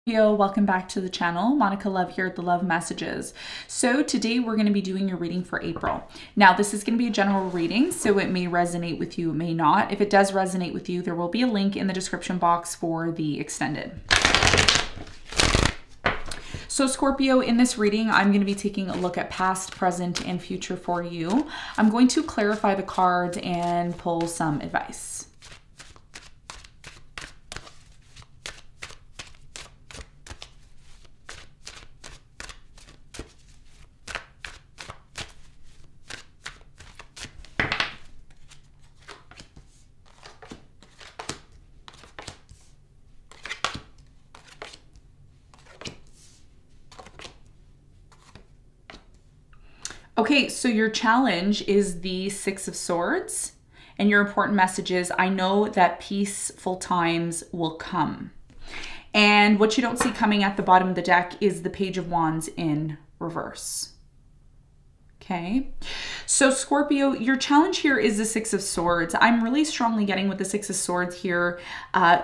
Yo, welcome back to the channel. Monica Love here at the Love Messages. So today we're going to be doing your reading for April. Now this is going to be a general reading, so it may resonate with you, it may not. If it does resonate with you, there will be a link in the description box for the extended. So Scorpio, in this reading, I'm going to be taking a look at past, present, and future for you. I'm going to clarify the cards and pull some advice. Okay, so your challenge is the Six of Swords, and your important message is, I know that peaceful times will come. And what you don't see coming at the bottom of the deck is the Page of Wands in reverse. Okay, so Scorpio, your challenge here is the Six of Swords. I'm really strongly getting with the Six of Swords here.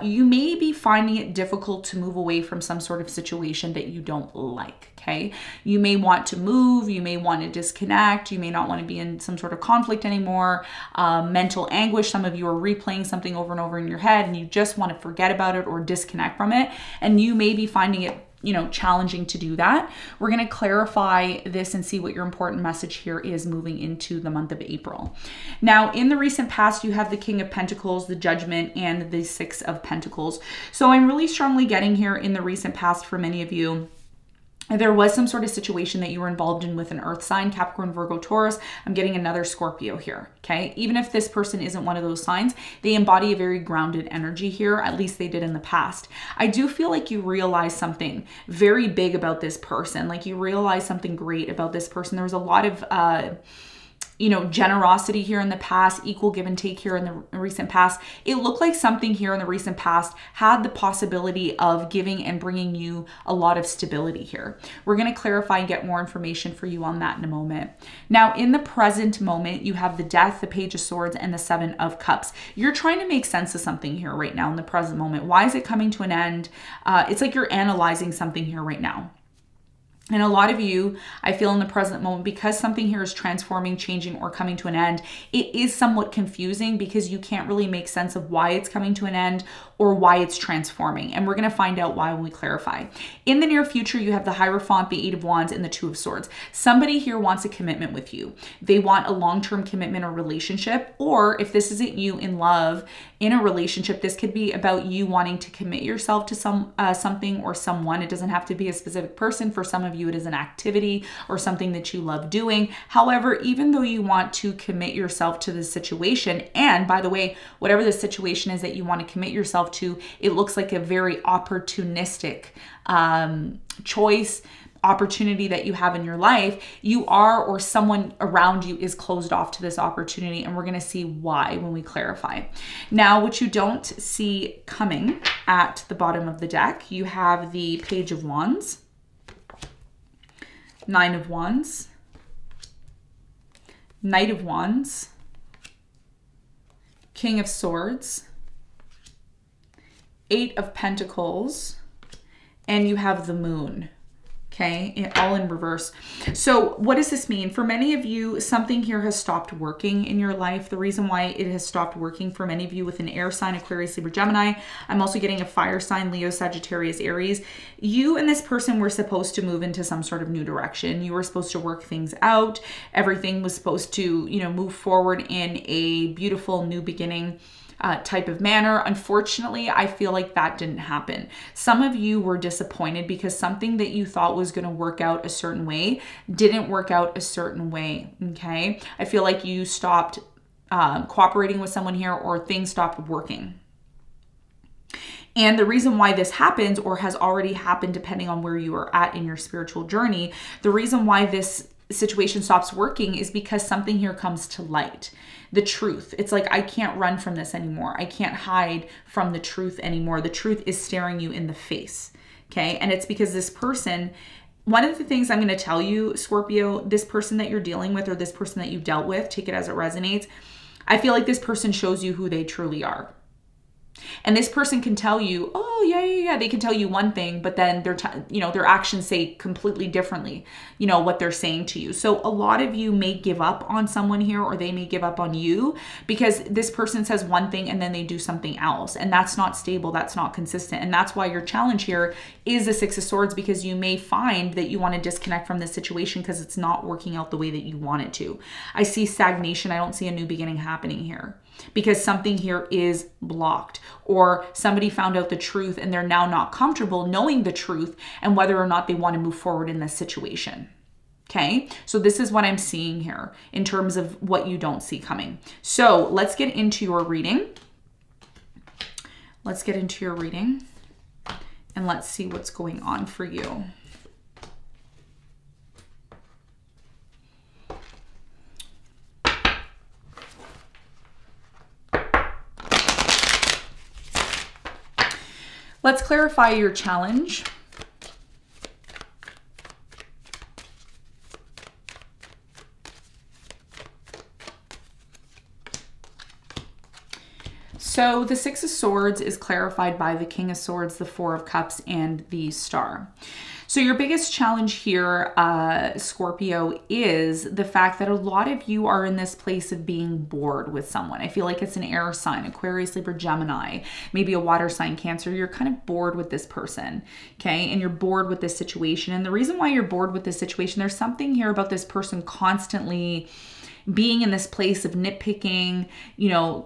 You may be finding it difficult to move away from some sort of situation that you don't like, okay? You may want to move, you may want to disconnect, you may not want to be in some sort of conflict anymore, mental anguish. Some of you are replaying something over and over in your head and you just want to forget about it or disconnect from it. And you may be finding it challenging to do that. We're going to clarify this and see what your important message here is moving into the month of April. Now, in the recent past, you have the King of Pentacles, the Judgment, and the Six of Pentacles. So I'm really strongly getting here in the recent past for many of you, there was some sort of situation that you were involved in with an earth sign, Capricorn, Virgo, Taurus. I'm getting another Scorpio here, okay? Even if this person isn't one of those signs, they embody a very grounded energy here, at least they did in the past. I do feel like you realize something very big about this person, like you realize something great about this person. There was a lot of generosity here in the past, equal give and take here in the recent past. It looked like something here in the recent past had the possibility of giving and bringing you a lot of stability here. We're going to clarify and get more information for you on that in a moment. Now, in the present moment, you have the Death, the Page of Swords, and the Seven of Cups. You're trying to make sense of something here right now in the present moment. Why is it coming to an end? It's like you're analyzing something here right now. And a lot of you, I feel in the present moment, because something here is transforming, changing, or coming to an end, it is somewhat confusing because you can't really make sense of why it's coming to an end or why it's transforming. And we're going to find out why when we clarify. In the near future, you have the Hierophant, the Eight of Wands, and the Two of Swords. Somebody here wants a commitment with you. They want a long-term commitment or relationship, or if this isn't you in love, in a relationship, this could be about you wanting to commit yourself to something or someone. It doesn't have to be a specific person. For some of you, it is an activity or something that you love doing. However, even though you want to commit yourself to this situation, and by the way, whatever the situation is that you want to commit yourself to, it looks like a very opportunistic choice, opportunity that you have in your life, you are, or someone around you is closed off to this opportunity, and we're going to see why when we clarify. Now, what you don't see coming at the bottom of the deck, you have the Page of Wands, Nine of Wands, Knight of Wands, King of Swords, Eight of Pentacles, and you have the Moon. Okay, all in reverse. So what does this mean? For many of you, something here has stopped working in your life. The reason why it has stopped working for many of you with an air sign, Aquarius, Libra, Gemini. I'm also getting a fire sign, Leo, Sagittarius, Aries. You and this person were supposed to move into some sort of new direction. You were supposed to work things out. Everything was supposed to, move forward in a beautiful new beginning type of manner. Unfortunately, I feel like that didn't happen. Some of you were disappointed because something that you thought was going to work out a certain way didn't work out a certain way, okay? I feel like you stopped cooperating with someone here, or things stopped working. And the reason why this happens, or has already happened depending on where you are at in your spiritual journey, the reason why this situation stops working is because something here comes to light. The truth. It's like, I can't run from this anymore. I can't hide from the truth anymore. The truth is staring you in the face. Okay. And it's because this person, one of the things I'm going to tell you, Scorpio, this person that you're dealing with, or this person that you've dealt with, take it as it resonates. I feel like this person shows you who they truly are. And this person can tell you, oh, yeah. They can tell you one thing, but then their actions say completely differently, what they're saying to you. So a lot of you may give up on someone here, or they may give up on you, because this person says one thing and then they do something else. And that's not stable. That's not consistent. And that's why your challenge here is the Six of Swords, because you may find that you want to disconnect from this situation because it's not working out the way that you want it to. I see stagnation. I don't see a new beginning happening here, because something here is blocked, or somebody found out the truth and they're now not comfortable knowing the truth and whether or not they want to move forward in this situation. Okay, so this is what I'm seeing here in terms of what you don't see coming. So let's get into your reading. Let's get into your reading and let's see what's going on for you. Let's clarify your challenge. So the Six of Swords is clarified by the King of Swords, the Four of Cups, and the Star. So your biggest challenge here, Scorpio, is the fact that a lot of you are in this place of being bored with someone. I feel like it's an air sign, Aquarius, Libra, Gemini, maybe a water sign, Cancer. You're kind of bored with this person, okay? And you're bored with this situation. And the reason why you're bored with this situation, there's something here about this person constantly being in this place of nitpicking,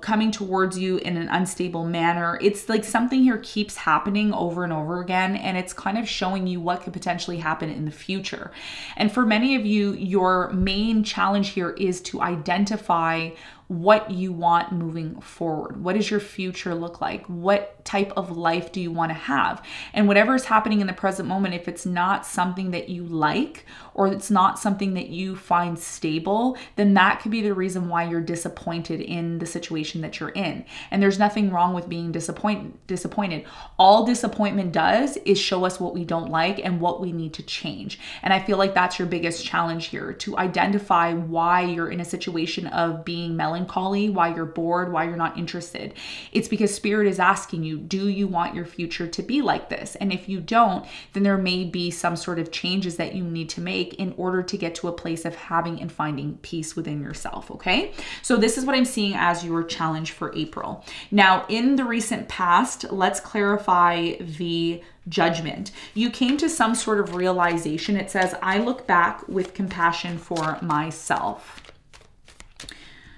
coming towards you in an unstable manner. It's like something here keeps happening over and over again, and it's kind of showing you what could potentially happen in the future. And for many of you, your main challenge here is to identify what you want moving forward. What does your future look like? What type of life do you want to have? And whatever is happening in the present moment, if it's not something that you like, or it's not something that you find stable, then that could be the reason why you're disappointed in the situation that you're in. And there's nothing wrong with being disappointed. All disappointment does is show us what we don't like and what we need to change. And I feel like that's your biggest challenge here, to identify why you're in a situation of being melancholy, why you're bored, why you're not interested. It's because Spirit is asking you, do you want your future to be like this? And if you don't, then there may be some sort of changes that you need to make in order to get to a place of having and finding peace within yourself, okay? So this is what I'm seeing as your challenge for April. Now, in the recent past, let's clarify the Judgment. You came to some sort of realization. It says, I look back with compassion for myself.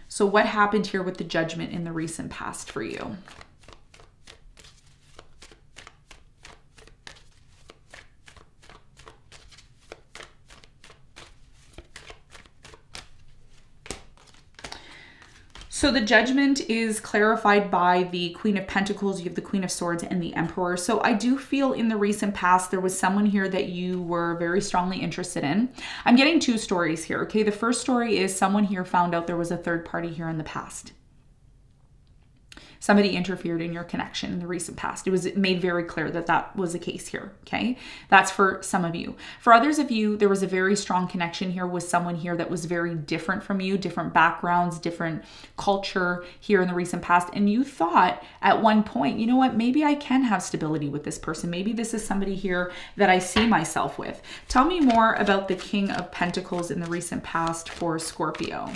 So what happened here with the Judgment in the recent past for you? So the Judgment is clarified by the Queen of Pentacles. You have the Queen of Swords and the Emperor. So I do feel in the recent past, there was someone here that you were very strongly interested in. I'm getting two stories here, okay? The first story is someone here found out there was a third party here in the past. Somebody interfered in your connection in the recent past. It was made very clear that that was the case here, okay? That's for some of you. For others of you, there was a very strong connection here with someone here that was very different from you, different backgrounds, different culture here in the recent past. And you thought at one point, you know what, maybe I can have stability with this person. Maybe this is somebody here that I see myself with. Tell me more about the King of Pentacles in the recent past for Scorpio.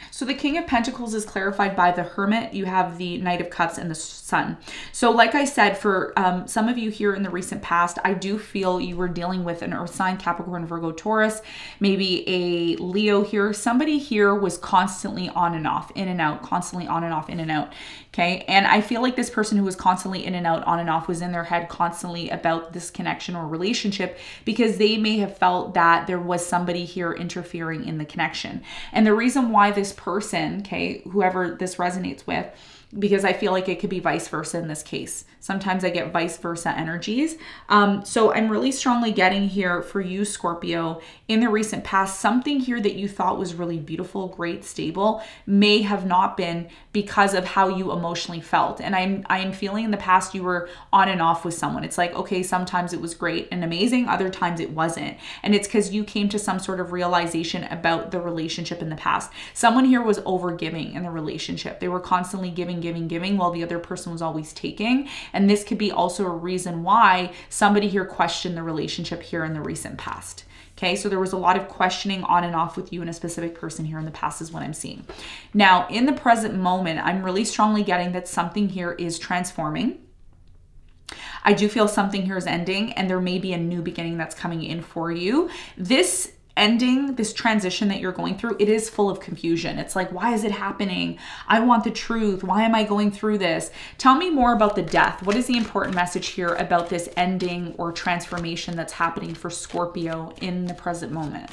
So the King of Pentacles is clarified by the Hermit. You have the Knight of Cups and the Sun. So like I said, for some of you here in the recent past, I do feel you were dealing with an Earth sign, Capricorn, Virgo, Taurus, maybe a Leo here. Somebody here was constantly on and off, in and out, constantly on and off, in and out. Okay. And I feel like this person who was constantly in and out, on and off, was in their head constantly about this connection or relationship, because they may have felt that there was somebody here interfering in the connection. And the reason why this person, okay, whoever this resonates with, because I feel like it could be vice versa in this case. Sometimes I get vice versa energies. So I'm really strongly getting here for you, Scorpio, in the recent past, something here that you thought was really beautiful, great, stable, may have not been because of how you emotionally felt. And I am feeling in the past you were on and off with someone. It's like, okay, sometimes it was great and amazing, other times it wasn't. And it's because you came to some sort of realization about the relationship in the past. Someone here was overgiving in the relationship. They were constantly giving while the other person was always taking. And this could be also a reason why somebody here questioned the relationship here in the recent past. Okay, so there was a lot of questioning on and off with you and a specific person here in the past is what I'm seeing. Now, in the present moment, I'm really strongly getting that something here is transforming. I do feel something here is ending, and there may be a new beginning that's coming in for you. This ending, this transition that you're going through, it is full of confusion. It's like, why is it happening? I want the truth. Why am I going through this? Tell me more about the death. What is the important message here about this ending or transformation that's happening for Scorpio in the present moment?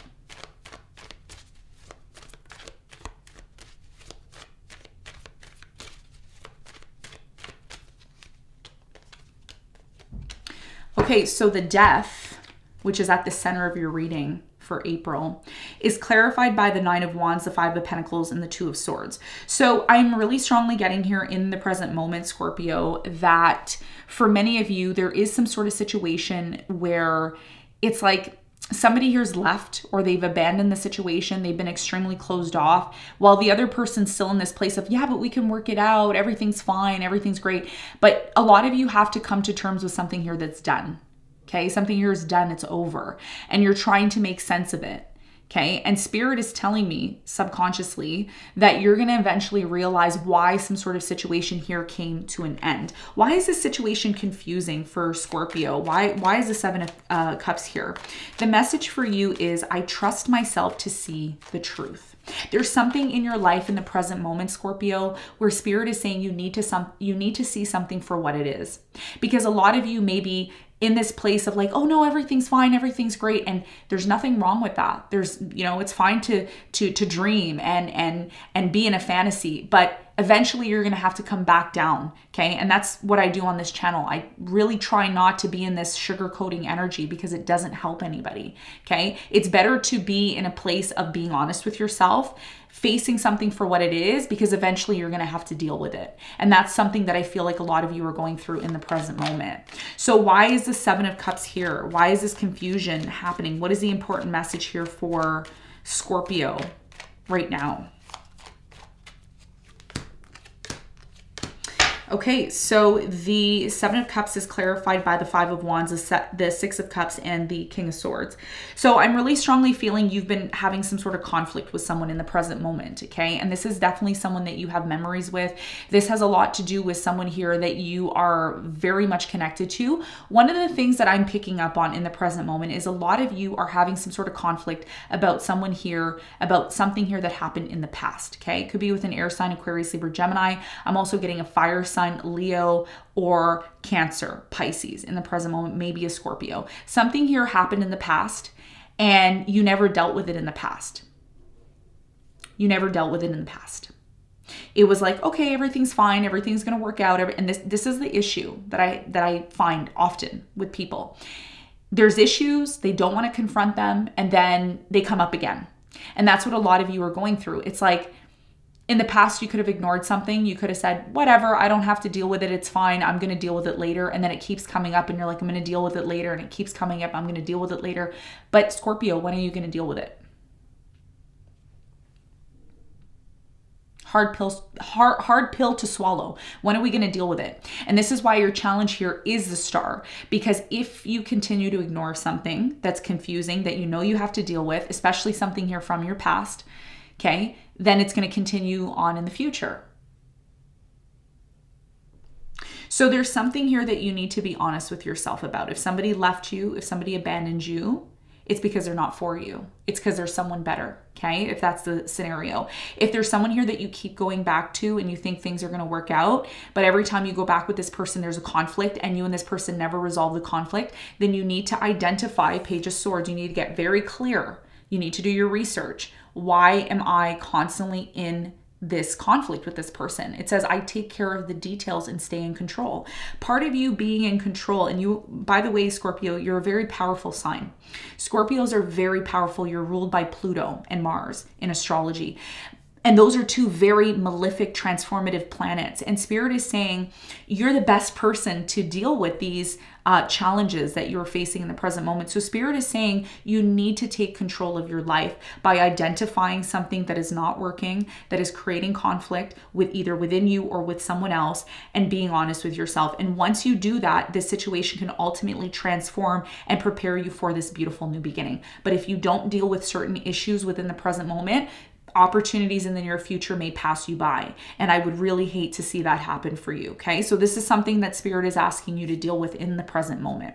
Okay, so the death, which is at the center of your reading for April, is clarified by the Nine of Wands, the Five of Pentacles, and the Two of Swords. So I'm really strongly getting here in the present moment, Scorpio, that for many of you, there is some sort of situation where it's like somebody here's left or they've abandoned the situation. They've been extremely closed off while the other person's still in this place of, yeah, but we can work it out. Everything's fine. Everything's great. But a lot of you have to come to terms with something here that's done. Okay, something here is done, it's over, and you're trying to make sense of it. Okay, and Spirit is telling me subconsciously that you're going to eventually realize why some sort of situation here came to an end. Why is this situation confusing for Scorpio? Why is the Seven of Cups here? The message for you is, I trust myself to see the truth. There's something in your life in the present moment, Scorpio, where Spirit is saying you need to see something for what it is. Because a lot of you may be in this place of like, oh no, everything's fine, everything's great. And there's nothing wrong with that. There's, you know, it's fine to dream and be in a fantasy, but eventually you're going to have to come back down. Okay. And that's what I do on this channel. I really try not to be in this sugarcoating energy because it doesn't help anybody. Okay. It's better to be in a place of being honest with yourself, facing something for what it is, because eventually you're going to have to deal with it. And that's something that I feel like a lot of you are going through in the present moment. So why is the Seven of Cups here? Why is this confusion happening? What is the important message here for Scorpio right now? Okay, so the Seven of Cups is clarified by the Five of Wands, the Six of Cups, and the King of Swords. So I'm really strongly feeling you've been having some sort of conflict with someone in the present moment, okay? And this is definitely someone that you have memories with. This has a lot to do with someone here that you are very much connected to. One of the things that I'm picking up on in the present moment is a lot of you are having some sort of conflict about someone here, about something here that happened in the past, okay? It could be with an air sign, Aquarius, Libra, Gemini. I'm also getting a fire sign, Leo, or Cancer, Pisces in the present moment, maybe a Scorpio. Something here happened in the past and you never dealt with it in the past. You never dealt with it in the past. It was like, okay, everything's fine, everything's going to work out. And this is the issue that I find often with people. There's issues, they don't want to confront them, and then they come up again. And that's what a lot of you are going through. It's like, in the past, you could have ignored something. You could have said, whatever, I don't have to deal with it. It's fine. I'm going to deal with it later. And then it keeps coming up and you're like, I'm going to deal with it later. And it keeps coming up. I'm going to deal with it later. But Scorpio, when are you going to deal with it? Hard pill to swallow. When are we going to deal with it? And this is why your challenge here is the Star. Because if you continue to ignore something that's confusing, that you know you have to deal with, especially something here from your past, okay, then it's going to continue on in the future. So there's something here that you need to be honest with yourself about. If somebody left you, if somebody abandoned you, it's because they're not for you. It's because there's someone better, okay? If that's the scenario. If there's someone here that you keep going back to and you think things are going to work out, but every time you go back with this person, there's a conflict and you and this person never resolve the conflict, then you need to identify, Page of Swords. You need to get very clear. You need to do your research. Why am I constantly in this conflict with this person. It says, I take care of the details and stay in control. Part of you being in control, and you, by the way, Scorpio, you're a very powerful sign. Scorpios are very powerful. You're ruled by Pluto and Mars in astrology. And those are two very malefic, transformative planets. And Spirit is saying you're the best person to deal with these challenges that you're facing in the present moment. So Spirit is saying you need to take control of your life by identifying something that is not working, that is creating conflict with either within you or with someone else, and being honest with yourself. And once you do that, this situation can ultimately transform and prepare you for this beautiful new beginning. But if you don't deal with certain issues within the present moment, opportunities in the near future may pass you by. And I would really hate to see that happen for you. Okay. So this is something that Spirit is asking you to deal with in the present moment.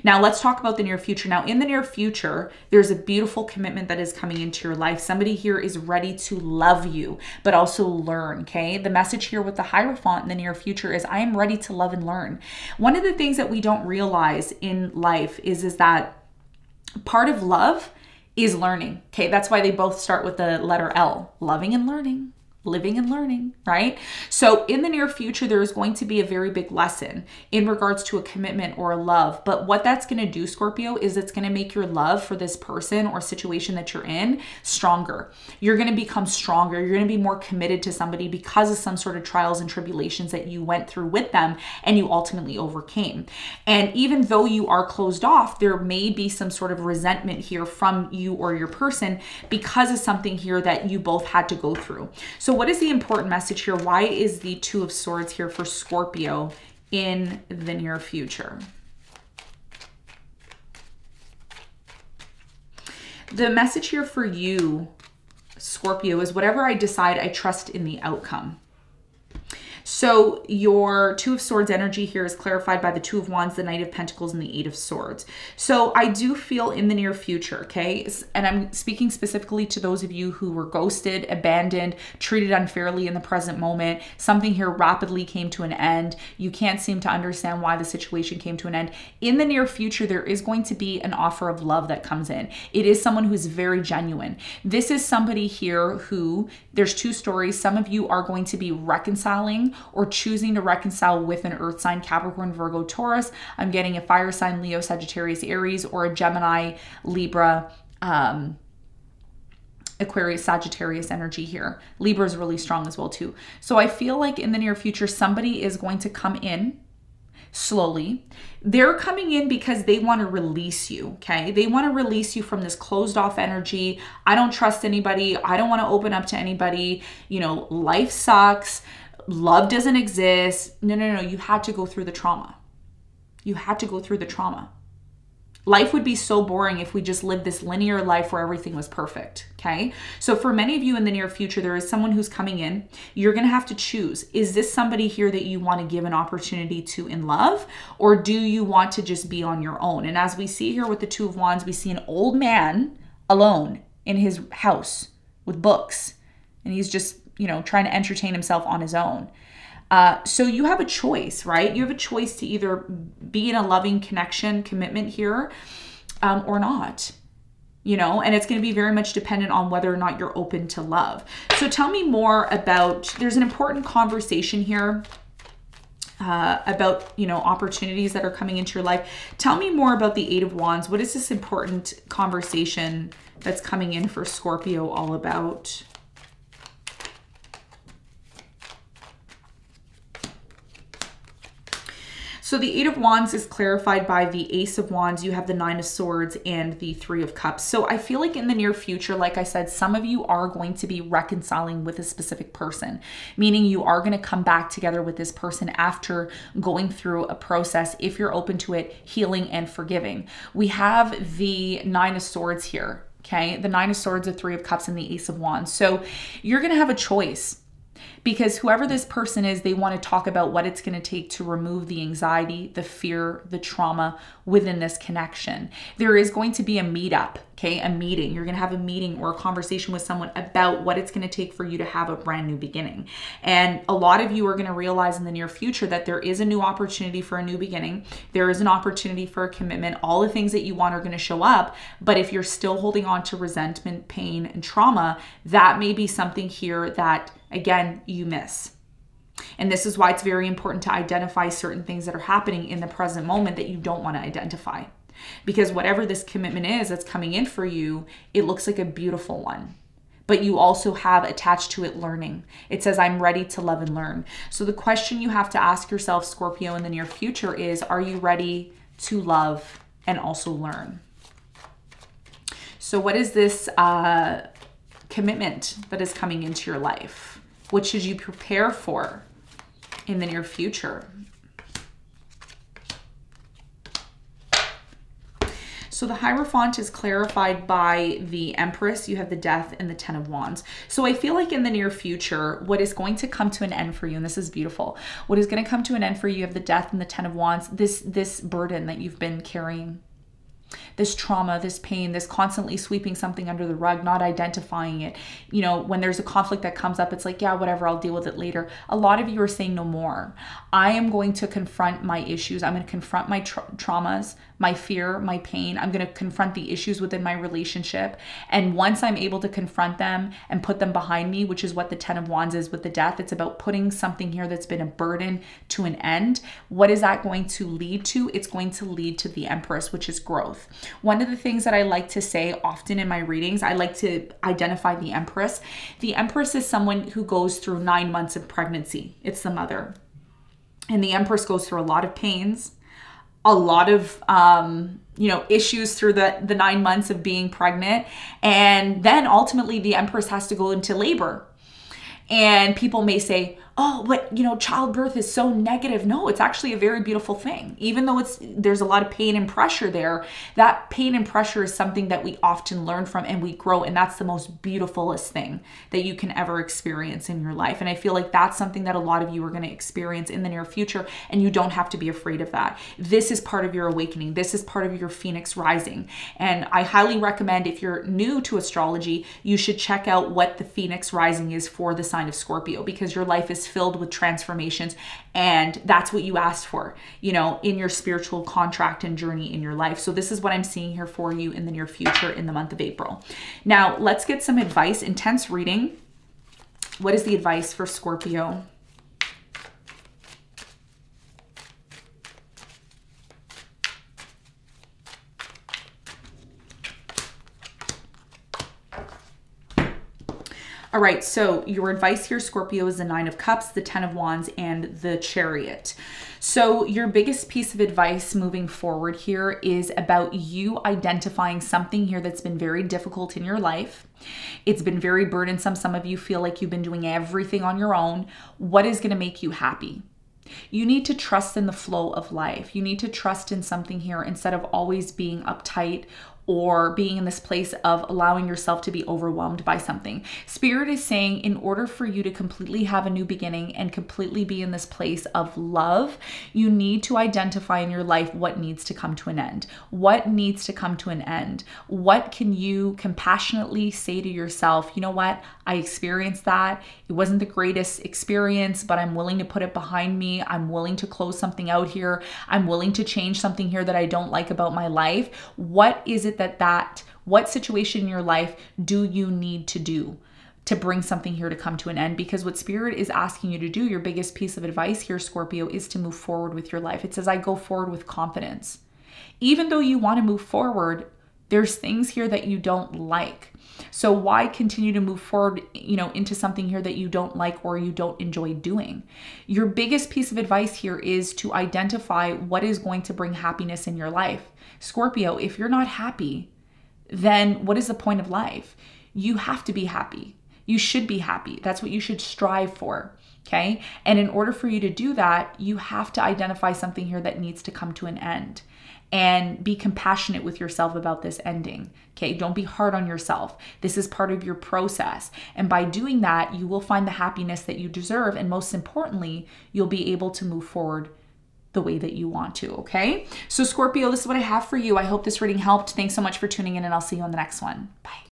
Now let's talk about the near future. Now in the near future, there's a beautiful commitment that is coming into your life. Somebody here is ready to love you, but also learn. Okay. The message here with the Hierophant in the near future is I am ready to love and learn. One of the things that we don't realize in life is that part of love is learning. Okay, that's why they both start with the letter L, loving and learning. Living and learning, right? So in the near future, there is going to be a very big lesson in regards to a commitment or a love. But what that's going to do, Scorpio, is it's going to make your love for this person or situation that you're in stronger. You're going to become stronger. You're going to be more committed to somebody because of some sort of trials and tribulations that you went through with them and you ultimately overcame. And even though you are closed off, there may be some sort of resentment here from you or your person because of something here that you both had to go through. So what is the important message here? Why is the Two of Swords here for Scorpio in the near future? The message here for you, Scorpio, is whatever I decide, I trust in the outcome. So your Two of Swords energy here is clarified by the Two of Wands, the Knight of Pentacles, and the Eight of Swords. So I do feel in the near future, okay? And I'm speaking specifically to those of you who were ghosted, abandoned, treated unfairly in the present moment. Something here rapidly came to an end. You can't seem to understand why the situation came to an end. In the near future, there is going to be an offer of love that comes in. It is someone who is very genuine. This is somebody here who, there's two stories. Some of you are going to be reconciling or choosing to reconcile with an earth sign, Capricorn, Virgo, Taurus. I'm getting a fire sign, Leo, Sagittarius, Aries, or a Gemini, Libra, Aquarius, Sagittarius energy here. Libra is really strong as well too. So I feel like in the near future, somebody is going to come in slowly. They're coming in because they want to release you, okay? They want to release you from this closed off energy. I don't trust anybody. I don't want to open up to anybody. You know, life sucks. Love doesn't exist. No. You had to go through the trauma. You had to go through the trauma. Life would be so boring if we just lived this linear life where everything was perfect, okay? So for many of you in the near future, there is someone who's coming in. You're going to have to choose. Is this somebody here that you want to give an opportunity to in love? Or do you want to just be on your own? And as we see here with the Two of Wands, we see an old man alone in his house with books. And he's just, you know, trying to entertain himself on his own. So you have a choice, right? You have a choice to either be in a loving connection, commitment here, or not, you know, and it's going to be very much dependent on whether or not you're open to love. So tell me more about, there's an important conversation here about, you know, opportunities that are coming into your life. Tell me more about the Eight of Wands. What is this important conversation that's coming in for Scorpio all about? So the Eight of Wands is clarified by the Ace of Wands. You have the Nine of Swords and the Three of Cups. So I feel like in the near future, like I said, some of you are going to be reconciling with a specific person, meaning you are going to come back together with this person after going through a process, if you're open to it, healing and forgiving. We have the Nine of Swords here, okay? The Nine of Swords, the Three of Cups, and the Ace of Wands. So you're going to have a choice. Because whoever this person is, they want to talk about what it's going to take to remove the anxiety, the fear, the trauma within this connection. There is going to be a meetup, okay? A meeting. You're going to have a meeting or a conversation with someone about what it's going to take for you to have a brand new beginning. And a lot of you are going to realize in the near future that there is a new opportunity for a new beginning. There is an opportunity for a commitment. All the things that you want are going to show up. But if you're still holding on to resentment, pain, and trauma, that may be something here that again, you miss. And this is why it's very important to identify certain things that are happening in the present moment that you don't want to identify. Because whatever this commitment is that's coming in for you, it looks like a beautiful one. But you also have attached to it learning. It says, I'm ready to love and learn. So the question you have to ask yourself, Scorpio, in the near future is, are you ready to love and also learn? So what is this commitment that is coming into your life? What should you prepare for in the near future? So the Hierophant is clarified by the Empress. You have the Death and the Ten of Wands. So I feel like in the near future, what is going to come to an end for you, and this is beautiful, what is going to come to an end for you, you have the Death and the Ten of Wands, this burden that you've been carrying, this trauma, this pain, this constantly sweeping something under the rug, not identifying it. You know, when there's a conflict that comes up, it's like, yeah, whatever, I'll deal with it later. A lot of you are saying no more. I am going to confront my issues. I'm going to confront my traumas, my fear, my pain. I'm going to confront the issues within my relationship. And once I'm able to confront them and put them behind me, which is what the Ten of Wands is with the Death, it's about putting something here that's been a burden to an end. What is that going to lead to? It's going to lead to the Empress, which is growth. One of the things that I like to say often in my readings, I like to identify the Empress. The Empress is someone who goes through 9 months of pregnancy. It's the mother. And the Empress goes through a lot of pains, a lot of, issues through the 9 months of being pregnant. And then ultimately the Empress has to go into labor. And people may say, oh, but childbirth is so negative. No, it's actually a very beautiful thing. Even though there's a lot of pain and pressure there, that pain and pressure is something that we often learn from and we grow. And that's the most beautifulest thing that you can ever experience in your life. And I feel like that's something that a lot of you are going to experience in the near future. And you don't have to be afraid of that. This is part of your awakening. This is part of your Phoenix rising. And I highly recommend, if you're new to astrology, you should check out what the Phoenix rising is for the sign of Scorpio, because your life is filled with transformations, and that's what you asked for, in your spiritual contract and journey in your life. So this is what I'm seeing here for you in the near future in the month of April. Now let's get some advice. Intense reading. What is the advice for Scorpio? All right, so your advice here, Scorpio, is the Nine of Cups, the Ten of Wands, and the Chariot. So your biggest piece of advice moving forward here is about you identifying something here that's been very difficult in your life. It's been very burdensome. Some of you feel like you've been doing everything on your own. What is going to make you happy? You need to trust in the flow of life. You need to trust in something here instead of always being uptight or being in this place of allowing yourself to be overwhelmed by something. Spirit is saying, in order for you to completely have a new beginning and completely be in this place of love, you need to identify in your life what needs to come to an end. What needs to come to an end? What can you compassionately say to yourself, you know what? I experienced that. It wasn't the greatest experience, but I'm willing to put it behind me. I'm willing to close something out here. I'm willing to change something here that I don't like about my life. What is it what situation in your life do you need to do to bring something here to come to an end? Because what Spirit is asking you to do, your biggest piece of advice here, Scorpio, is to move forward with your life. It says, I go forward with confidence. Even though you want to move forward, there's things here that you don't like. So why continue to move forward, into something here that you don't like or you don't enjoy doing? Your biggest piece of advice here is to identify what is going to bring happiness in your life. Scorpio, if you're not happy, then what is the point of life? You have to be happy. You should be happy. That's what you should strive for. Okay. And in order for you to do that, you have to identify something here that needs to come to an end. And be compassionate with yourself about this ending. Okay, don't be hard on yourself. This is part of your process. And by doing that, you will find the happiness that you deserve. And most importantly, you'll be able to move forward the way that you want to, okay? So Scorpio, this is what I have for you. I hope this reading helped. Thanks so much for tuning in, and I'll see you on the next one. Bye.